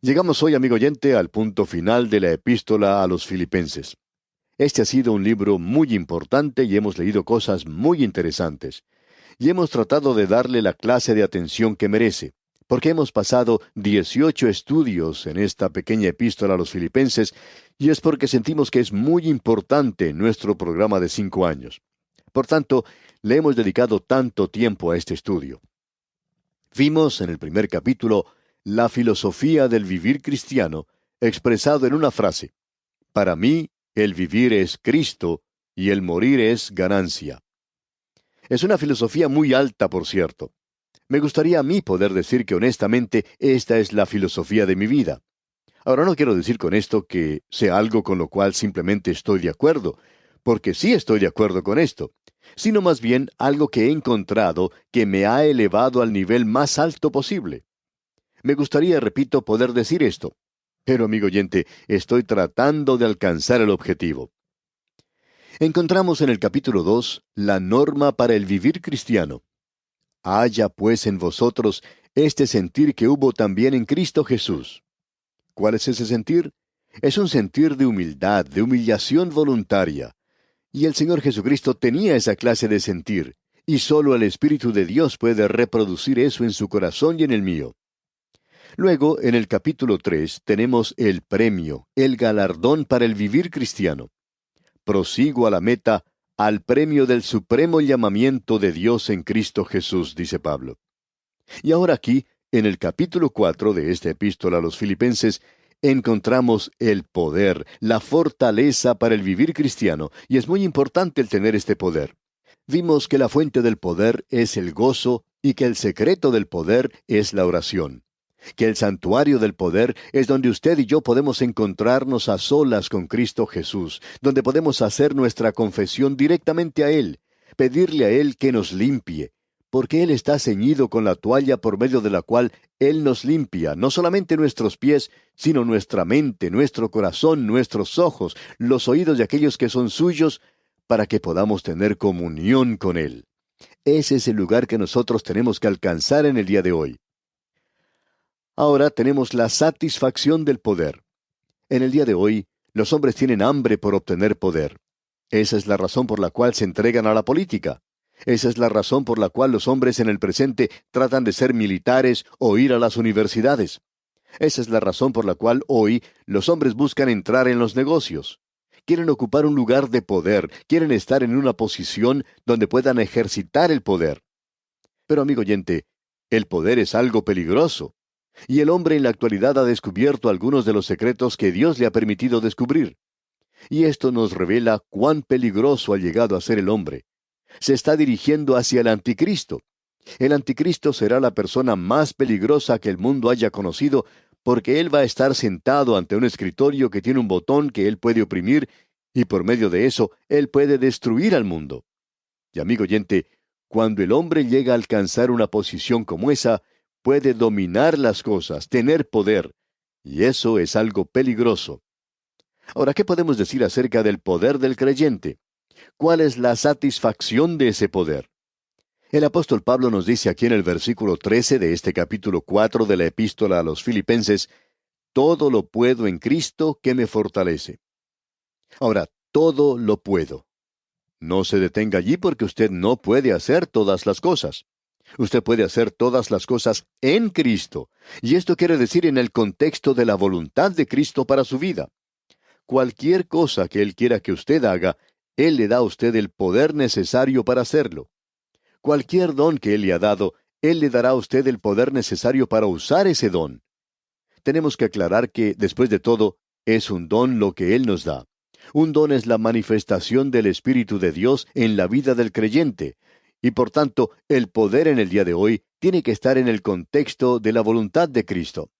Llegamos hoy, amigo oyente, al punto final de la epístola a los Filipenses. Este ha sido un libro muy importante y hemos leído cosas muy interesantes. Y hemos tratado de darle la clase de atención que merece, porque hemos pasado 18 estudios en esta pequeña epístola a los Filipenses, y es porque sentimos que es muy importante en nuestro programa de 5 años. Por tanto, le hemos dedicado tanto tiempo a este estudio. Vimos en el primer capítulo la filosofía del vivir cristiano, expresado en una frase: para mí, el vivir es Cristo y el morir es ganancia. Es una filosofía muy alta, por cierto. Me gustaría a mí poder decir que honestamente esta es la filosofía de mi vida. Ahora no quiero decir con esto que sea algo con lo cual simplemente estoy de acuerdo, porque sí estoy de acuerdo con esto, sino más bien algo que he encontrado que me ha elevado al nivel más alto posible. Me gustaría, repito, poder decir esto, pero amigo oyente, estoy tratando de alcanzar el objetivo. Encontramos en el capítulo 2 la norma para el vivir cristiano. Haya pues en vosotros este sentir que hubo también en Cristo Jesús. ¿Cuál es ese sentir? Es un sentir de humildad, de humillación voluntaria. Y el Señor Jesucristo tenía esa clase de sentir, y sólo el Espíritu de Dios puede reproducir eso en su corazón y en el mío. Luego, en el capítulo 3, tenemos el premio, el galardón para el vivir cristiano. Prosigo a la meta, al premio del supremo llamamiento de Dios en Cristo Jesús, dice Pablo. Y ahora aquí, en el capítulo 4 de esta epístola a los Filipenses, encontramos el poder, la fortaleza para el vivir cristiano, y es muy importante el tener este poder. Vimos que la fuente del poder es el gozo y que el secreto del poder es la oración. Que el santuario del poder es donde usted y yo podemos encontrarnos a solas con Cristo Jesús, donde podemos hacer nuestra confesión directamente a Él, pedirle a Él que nos limpie, porque Él está ceñido con la toalla por medio de la cual Él nos limpia, no solamente nuestros pies, sino nuestra mente, nuestro corazón, nuestros ojos, los oídos de aquellos que son suyos, para que podamos tener comunión con Él. Ese es el lugar que nosotros tenemos que alcanzar en el día de hoy. Ahora tenemos la satisfacción del poder. En el día de hoy, los hombres tienen hambre por obtener poder. Esa es la razón por la cual se entregan a la política. Esa es la razón por la cual los hombres en el presente tratan de ser militares o ir a las universidades. Esa es la razón por la cual hoy los hombres buscan entrar en los negocios. Quieren ocupar un lugar de poder, quieren estar en una posición donde puedan ejercitar el poder. Pero amigo oyente, el poder es algo peligroso. Y el hombre en la actualidad ha descubierto algunos de los secretos que Dios le ha permitido descubrir. Y esto nos revela cuán peligroso ha llegado a ser el hombre. Se está dirigiendo hacia el anticristo. El anticristo será la persona más peligrosa que el mundo haya conocido, porque él va a estar sentado ante un escritorio que tiene un botón que él puede oprimir, y por medio de eso él puede destruir al mundo. Y amigo oyente, cuando el hombre llega a alcanzar una posición como esa, puede dominar las cosas, tener poder, y eso es algo peligroso. Ahora, ¿qué podemos decir acerca del poder del creyente? ¿Cuál es la satisfacción de ese poder? El apóstol Pablo nos dice aquí en el versículo 13 de este capítulo 4 de la epístola a los Filipenses: todo lo puedo en Cristo que me fortalece. Ahora, todo lo puedo. No se detenga allí porque usted no puede hacer todas las cosas. Usted puede hacer todas las cosas en Cristo, y esto quiere decir en el contexto de la voluntad de Cristo para su vida. Cualquier cosa que Él quiera que usted haga, Él le da a usted el poder necesario para hacerlo. Cualquier don que Él le ha dado, Él le dará a usted el poder necesario para usar ese don. Tenemos que aclarar que, después de todo, es un don lo que Él nos da. Un don es la manifestación del Espíritu de Dios en la vida del creyente, y por tanto, el poder en el día de hoy tiene que estar en el contexto de la voluntad de Cristo.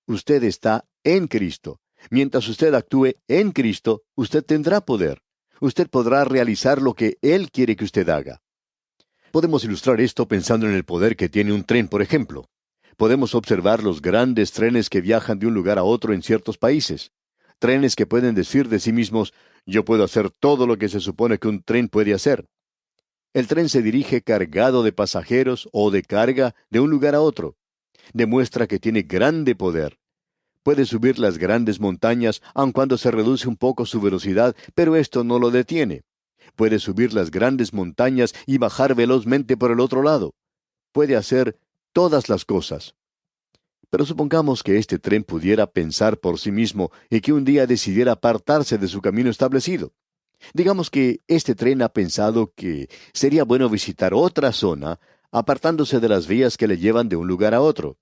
Usted está en Cristo. Mientras usted actúe en Cristo, usted tendrá poder. Usted podrá realizar lo que Él quiere que usted haga. Podemos ilustrar esto pensando en el poder que tiene un tren, por ejemplo. Podemos observar los grandes trenes que viajan de un lugar a otro en ciertos países. Trenes que pueden decir de sí mismos: yo puedo hacer todo lo que se supone que un tren puede hacer. El tren se dirige cargado de pasajeros o de carga de un lugar a otro. Demuestra que tiene grande poder. Puede subir las grandes montañas, aun cuando se reduce un poco su velocidad, pero esto no lo detiene. Puede subir las grandes montañas y bajar velozmente por el otro lado. Puede hacer todas las cosas. Pero supongamos que este tren pudiera pensar por sí mismo y que un día decidiera apartarse de su camino establecido. Digamos que este tren ha pensado que sería bueno visitar otra zona, apartándose de las vías que le llevan de un lugar a otro.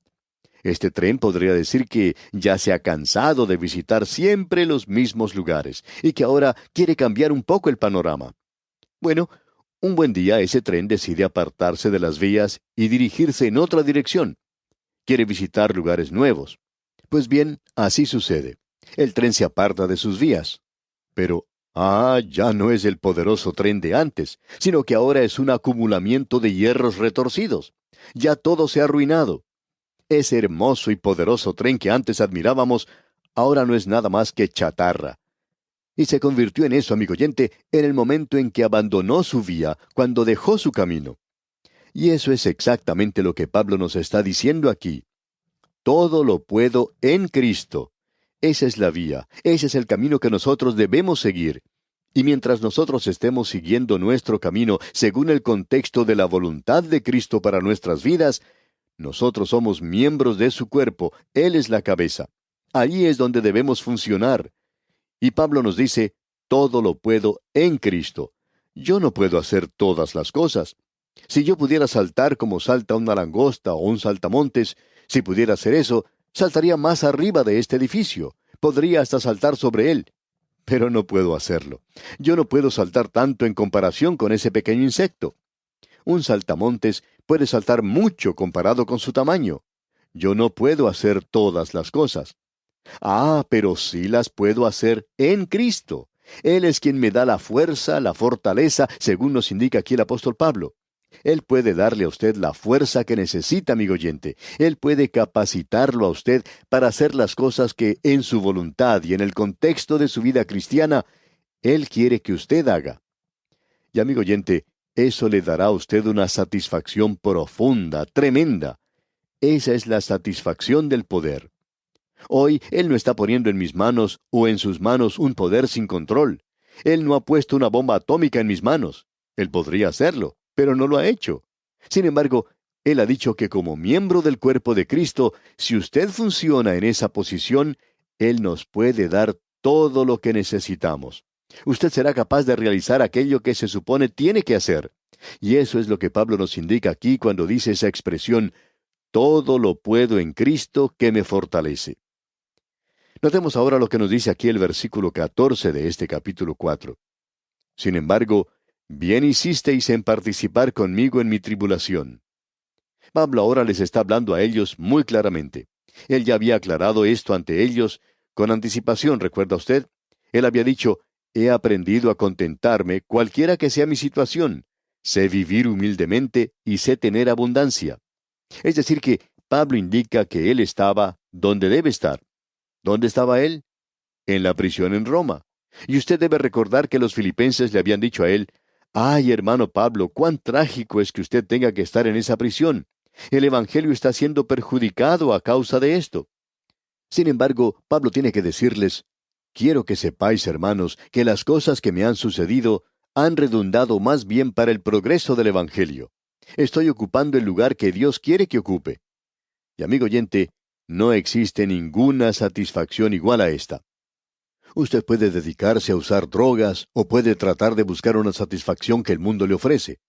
Este tren podría decir que ya se ha cansado de visitar siempre los mismos lugares y que ahora quiere cambiar un poco el panorama. Bueno, un buen día ese tren decide apartarse de las vías y dirigirse en otra dirección. Quiere visitar lugares nuevos. Pues bien, así sucede. El tren se aparta de sus vías. Pero, ya no es el poderoso tren de antes, sino que ahora es un acumulamiento de hierros retorcidos. Ya todo se ha arruinado. Ese hermoso y poderoso tren que antes admirábamos, ahora no es nada más que chatarra. Y se convirtió en eso, amigo oyente, en el momento en que abandonó su vía, cuando dejó su camino. Y eso es exactamente lo que Pablo nos está diciendo aquí. Todo lo puedo en Cristo. Esa es la vía, ese es el camino que nosotros debemos seguir. Y mientras nosotros estemos siguiendo nuestro camino según el contexto de la voluntad de Cristo para nuestras vidas, nosotros somos miembros de su cuerpo, Él es la cabeza. Allí es donde debemos funcionar. Y Pablo nos dice, todo lo puedo en Cristo. Yo no puedo hacer todas las cosas. Si yo pudiera saltar como salta una langosta o un saltamontes, si pudiera hacer eso, saltaría más arriba de este edificio. Podría hasta saltar sobre él. Pero no puedo hacerlo. Yo no puedo saltar tanto en comparación con ese pequeño insecto. Un saltamontes puede saltar mucho comparado con su tamaño. Yo no puedo hacer todas las cosas. Pero sí las puedo hacer en Cristo. Él es quien me da la fuerza, la fortaleza, según nos indica aquí el apóstol Pablo. Él puede darle a usted la fuerza que necesita, amigo oyente. Él puede capacitarlo a usted para hacer las cosas que en su voluntad y en el contexto de su vida cristiana, Él quiere que usted haga. Y amigo oyente, eso le dará a usted una satisfacción profunda, tremenda. Esa es la satisfacción del poder. Hoy Él no está poniendo en mis manos o en sus manos un poder sin control. Él no ha puesto una bomba atómica en mis manos. Él podría hacerlo, pero no lo ha hecho. Sin embargo, Él ha dicho que como miembro del cuerpo de Cristo, si usted funciona en esa posición, Él nos puede dar todo lo que necesitamos. Usted será capaz de realizar aquello que se supone tiene que hacer. Y eso es lo que Pablo nos indica aquí cuando dice esa expresión, todo lo puedo en Cristo que me fortalece. Notemos ahora lo que nos dice aquí el versículo 14 de este capítulo 4. Sin embargo, bien hicisteis en participar conmigo en mi tribulación. Pablo ahora les está hablando a ellos muy claramente. Él ya había aclarado esto ante ellos con anticipación, ¿recuerda usted? Él había dicho, he aprendido a contentarme cualquiera que sea mi situación. Sé vivir humildemente y sé tener abundancia. Es decir que Pablo indica que él estaba donde debe estar. ¿Dónde estaba él? En la prisión en Roma. Y usted debe recordar que los filipenses le habían dicho a él, ay, hermano Pablo, cuán trágico es que usted tenga que estar en esa prisión. El Evangelio está siendo perjudicado a causa de esto. Sin embargo, Pablo tiene que decirles, quiero que sepáis, hermanos, que las cosas que me han sucedido han redundado más bien para el progreso del Evangelio. Estoy ocupando el lugar que Dios quiere que ocupe. Y amigo oyente, no existe ninguna satisfacción igual a esta. Usted puede dedicarse a usar drogas o puede tratar de buscar una satisfacción que el mundo le ofrece.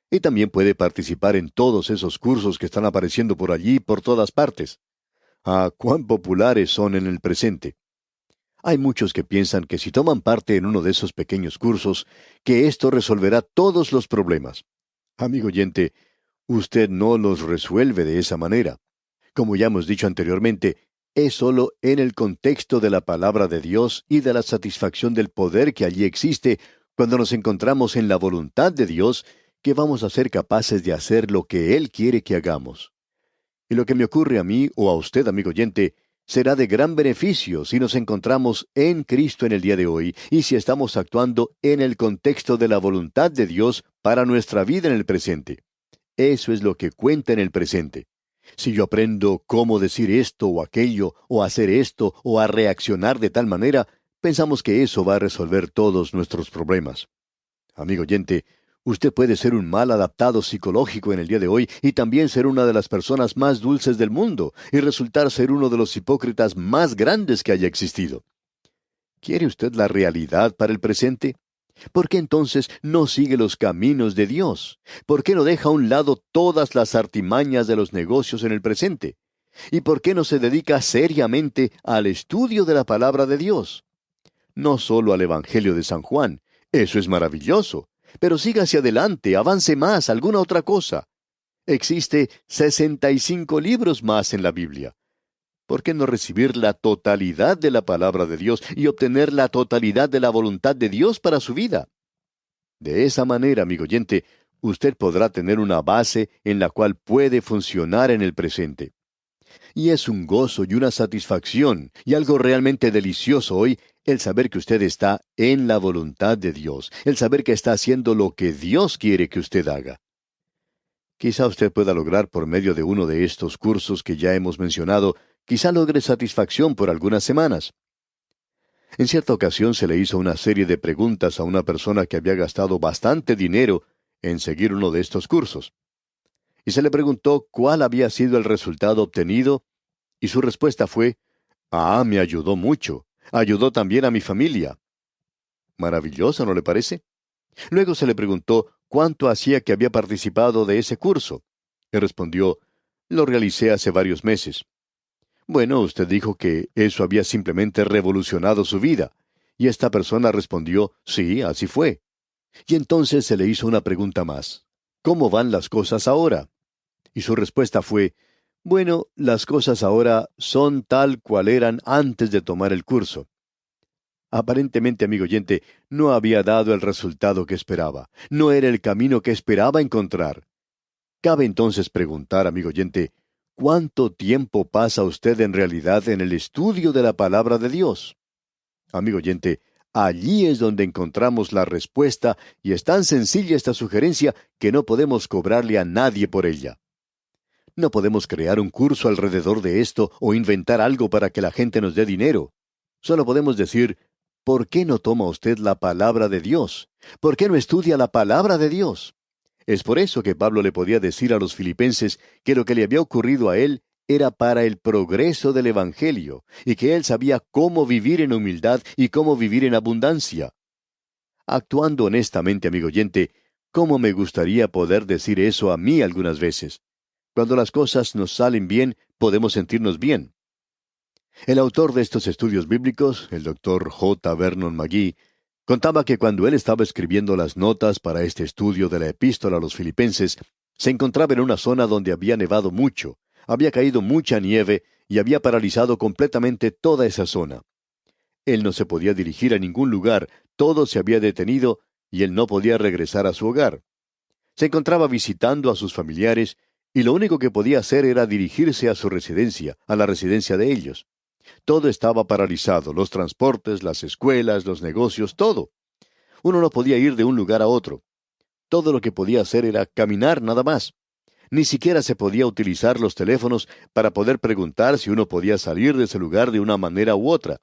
Y también puede participar en todos esos cursos que están apareciendo por allí y por todas partes. Cuán populares son en el presente. Hay muchos que piensan que si toman parte en uno de esos pequeños cursos, que esto resolverá todos los problemas. Amigo oyente, usted no los resuelve de esa manera. Como ya hemos dicho anteriormente, es sólo en el contexto de la palabra de Dios y de la satisfacción del poder que allí existe, cuando nos encontramos en la voluntad de Dios, que vamos a ser capaces de hacer lo que Él quiere que hagamos. Y lo que me ocurre a mí o a usted, amigo oyente, será de gran beneficio si nos encontramos en Cristo en el día de hoy y si estamos actuando en el contexto de la voluntad de Dios para nuestra vida en el presente. Eso es lo que cuenta en el presente. Si yo aprendo cómo decir esto o aquello, o hacer esto, o a reaccionar de tal manera, pensamos que eso va a resolver todos nuestros problemas. Amigo oyente, usted puede ser un mal adaptado psicológico en el día de hoy y también ser una de las personas más dulces del mundo y resultar ser uno de los hipócritas más grandes que haya existido. ¿Quiere usted la realidad para el presente? ¿Por qué entonces no sigue los caminos de Dios? ¿Por qué no deja a un lado todas las artimañas de los negocios en el presente? ¿Y por qué no se dedica seriamente al estudio de la palabra de Dios? No solo al Evangelio de San Juan, eso es maravilloso, pero siga hacia adelante, avance más, alguna otra cosa. Existe 65 libros más en la Biblia. ¿Por qué no recibir la totalidad de la palabra de Dios y obtener la totalidad de la voluntad de Dios para su vida? De esa manera, amigo oyente, usted podrá tener una base en la cual puede funcionar en el presente. Y es un gozo y una satisfacción y algo realmente delicioso hoy el saber que usted está en la voluntad de Dios, el saber que está haciendo lo que Dios quiere que usted haga. Quizá usted pueda lograr por medio de uno de estos cursos que ya hemos mencionado, quizá logre satisfacción por algunas semanas. En cierta ocasión se le hizo una serie de preguntas a una persona que había gastado bastante dinero en seguir uno de estos cursos. Y se le preguntó cuál había sido el resultado obtenido, y su respuesta fue, me ayudó mucho. Ayudó también a mi familia. Maravilloso, ¿no le parece? Luego se le preguntó cuánto hacía que había participado de ese curso. Y respondió, lo realicé hace varios meses. Bueno, usted dijo que eso había simplemente revolucionado su vida. Y esta persona respondió, sí, así fue. Y entonces se le hizo una pregunta más. ¿Cómo van las cosas ahora? Y su respuesta fue, bueno, las cosas ahora son tal cual eran antes de tomar el curso. Aparentemente, amigo oyente, no había dado el resultado que esperaba. No era el camino que esperaba encontrar. Cabe entonces preguntar, amigo oyente, ¿cuánto tiempo pasa usted en realidad en el estudio de la palabra de Dios? Amigo oyente, allí es donde encontramos la respuesta y es tan sencilla esta sugerencia que no podemos cobrarle a nadie por ella. No podemos crear un curso alrededor de esto o inventar algo para que la gente nos dé dinero. Solo podemos decir, ¿por qué no toma usted la palabra de Dios? ¿Por qué no estudia la palabra de Dios? Es por eso que Pablo le podía decir a los filipenses que lo que le había ocurrido a él era para el progreso del Evangelio, y que él sabía cómo vivir en humildad y cómo vivir en abundancia. Actuando honestamente, amigo oyente, ¿cómo me gustaría poder decir eso a mí algunas veces? Cuando las cosas nos salen bien, podemos sentirnos bien. El autor de estos estudios bíblicos, el doctor J. Vernon McGee, contaba que cuando él estaba escribiendo las notas para este estudio de la epístola a los filipenses, se encontraba en una zona donde había nevado mucho, había caído mucha nieve y había paralizado completamente toda esa zona. Él no se podía dirigir a ningún lugar, todo se había detenido y él no podía regresar a su hogar. Se encontraba visitando a sus familiares y lo único que podía hacer era dirigirse a su residencia, a la residencia de ellos. Todo estaba paralizado, los transportes, las escuelas, los negocios, todo. Uno no podía ir de un lugar a otro. Todo lo que podía hacer era caminar nada más. Ni siquiera se podía utilizar los teléfonos para poder preguntar si uno podía salir de ese lugar de una manera u otra.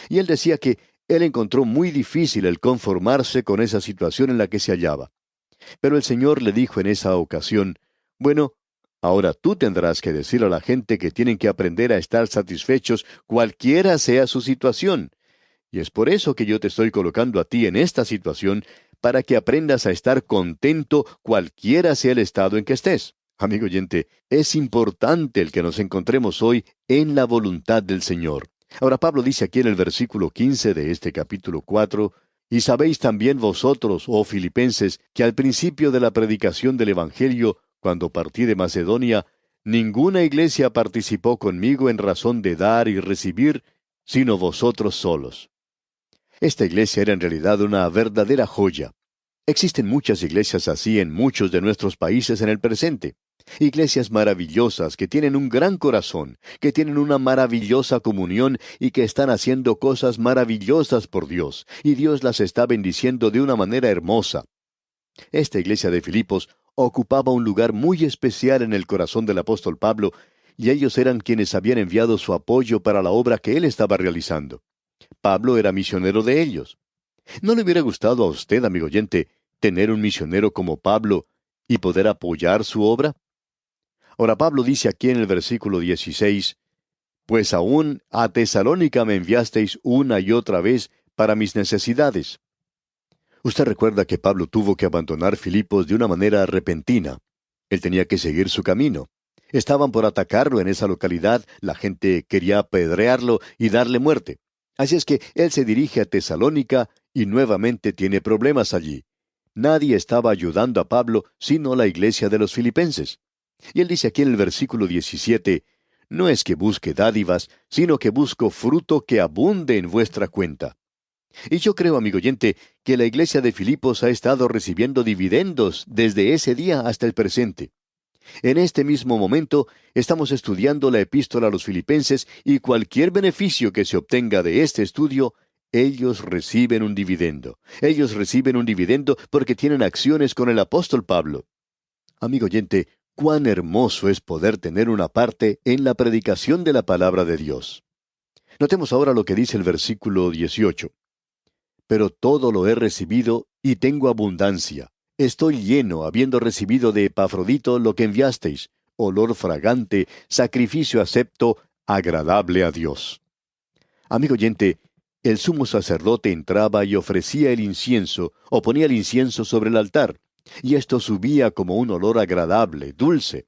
Y él decía que él encontró muy difícil el conformarse con esa situación en la que se hallaba. Pero el Señor le dijo en esa ocasión, bueno, ahora tú tendrás que decir a la gente que tienen que aprender a estar satisfechos cualquiera sea su situación. Y es por eso que yo te estoy colocando a ti en esta situación, para que aprendas a estar contento cualquiera sea el estado en que estés. Amigo oyente, es importante el que nos encontremos hoy en la voluntad del Señor. Ahora Pablo dice aquí en el versículo 15 de este capítulo 4, y sabéis también vosotros, oh filipenses, que al principio de la predicación del Evangelio, cuando partí de Macedonia, ninguna iglesia participó conmigo en razón de dar y recibir, sino vosotros solos. Esta iglesia era en realidad una verdadera joya. Existen muchas iglesias así en muchos de nuestros países en el presente. Iglesias maravillosas que tienen un gran corazón, que tienen una maravillosa comunión y que están haciendo cosas maravillosas por Dios, y Dios las está bendiciendo de una manera hermosa. Esta iglesia de Filipos ocupaba un lugar muy especial en el corazón del apóstol Pablo, y ellos eran quienes habían enviado su apoyo para la obra que él estaba realizando. Pablo era misionero de ellos. ¿No le hubiera gustado a usted, amigo oyente, tener un misionero como Pablo y poder apoyar su obra? Ahora Pablo dice aquí en el versículo 16, pues aún a Tesalónica me enviasteis una y otra vez para mis necesidades. Usted recuerda que Pablo tuvo que abandonar Filipos de una manera repentina. Él tenía que seguir su camino. Estaban por atacarlo en esa localidad, la gente quería apedrearlo y darle muerte. Así es que él se dirige a Tesalónica y nuevamente tiene problemas allí. Nadie estaba ayudando a Pablo sino la iglesia de los filipenses. Y él dice aquí en el versículo 17, no es que busque dádivas, sino que busco fruto que abunde en vuestra cuenta. Y yo creo, amigo oyente, que la iglesia de Filipos ha estado recibiendo dividendos desde ese día hasta el presente. En este mismo momento estamos estudiando la epístola a los filipenses y cualquier beneficio que se obtenga de este estudio, ellos reciben un dividendo. Ellos reciben un dividendo porque tienen acciones con el apóstol Pablo. Amigo oyente, cuán hermoso es poder tener una parte en la predicación de la palabra de Dios. Notemos ahora lo que dice el versículo 18. Pero todo lo he recibido y tengo abundancia. Estoy lleno, habiendo recibido de Epafrodito lo que enviasteis, olor fragante, sacrificio acepto, agradable a Dios. Amigo oyente, el sumo sacerdote entraba y ofrecía el incienso, o ponía el incienso sobre el altar, y esto subía como un olor agradable, dulce.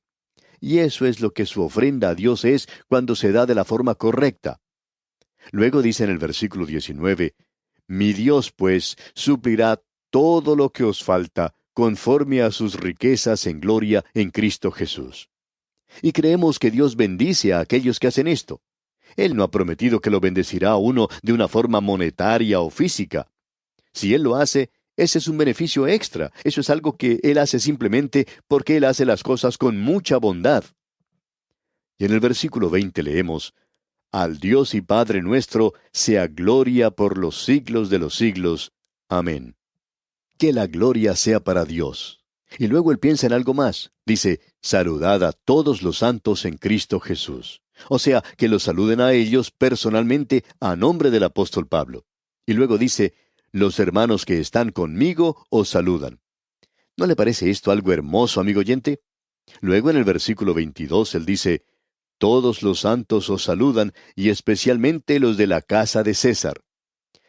Y eso es lo que su ofrenda a Dios es cuando se da de la forma correcta. Luego dice en el versículo 19, mi Dios, pues, suplirá todo lo que os falta, conforme a sus riquezas en gloria en Cristo Jesús. Y creemos que Dios bendice a aquellos que hacen esto. Él no ha prometido que lo bendecirá a uno de una forma monetaria o física. Si Él lo hace, ese es un beneficio extra. Eso es algo que Él hace simplemente porque Él hace las cosas con mucha bondad. Y en el versículo 20 leemos, al Dios y Padre nuestro sea gloria por los siglos de los siglos. Amén. Que la gloria sea para Dios. Y luego él piensa en algo más. Dice, saludad a todos los santos en Cristo Jesús. O sea, que los saluden a ellos personalmente a nombre del apóstol Pablo. Y luego dice, los hermanos que están conmigo os saludan. ¿No le parece esto algo hermoso, amigo oyente? Luego en el versículo 22 él dice, todos los santos os saludan, y especialmente los de la casa de César.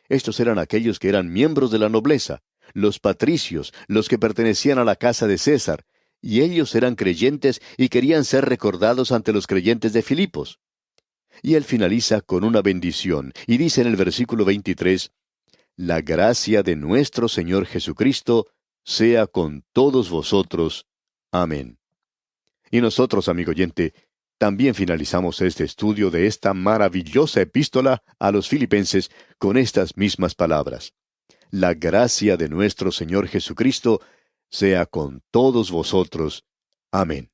Estos eran aquellos que eran miembros de la nobleza, los patricios, los que pertenecían a la casa de César, y ellos eran creyentes y querían ser recordados ante los creyentes de Filipos. Y él finaliza con una bendición, y dice en el versículo 23, la gracia de nuestro Señor Jesucristo sea con todos vosotros. Amén. Y nosotros, amigo oyente, también finalizamos este estudio de esta maravillosa epístola a los filipenses con estas mismas palabras. La gracia de nuestro Señor Jesucristo sea con todos vosotros. Amén.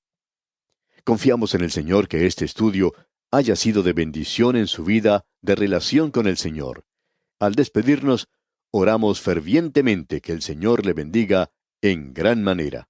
Confiamos en el Señor que este estudio haya sido de bendición en su vida de relación con el Señor. Al despedirnos, oramos fervientemente que el Señor le bendiga en gran manera.